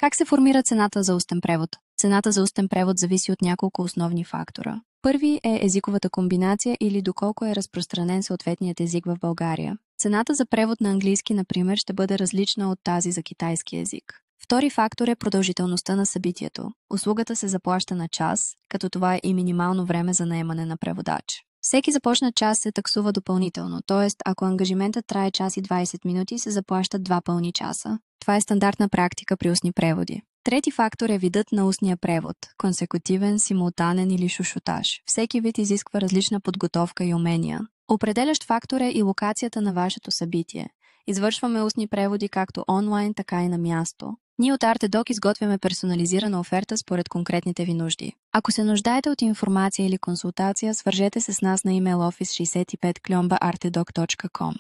Как се формира цената за устен превод? Цената за устен превод зависи от няколко основни фактора. Първи е езиковата комбинация или доколко е разпространен съответният език в България. Цената за превод на английски, например, ще бъде различна от тази за китайски език. Втори фактор е продължителността на събитието. Услугата се заплаща на час, като това е и минимално време за наемане на преводач. Всеки започнат час се таксува допълнително, т.е. ако ангажиментът трае час и 20 минути, се заплащат 2 пълни часа. Това е стандартна практика при устни преводи. Трети фактор е видът на устния превод – консекутивен, симултанен или шушотаж. Всеки вид изисква различна подготовка и умения. Определящ фактор е и локацията на вашето събитие. Извършваме устни преводи както онлайн, така и на място. Ние от ArteDoc изготвяме персонализирана оферта според конкретните ви нужди. Ако се нуждаете от информация или консултация, свържете се с нас на имейл office65@artedoc.com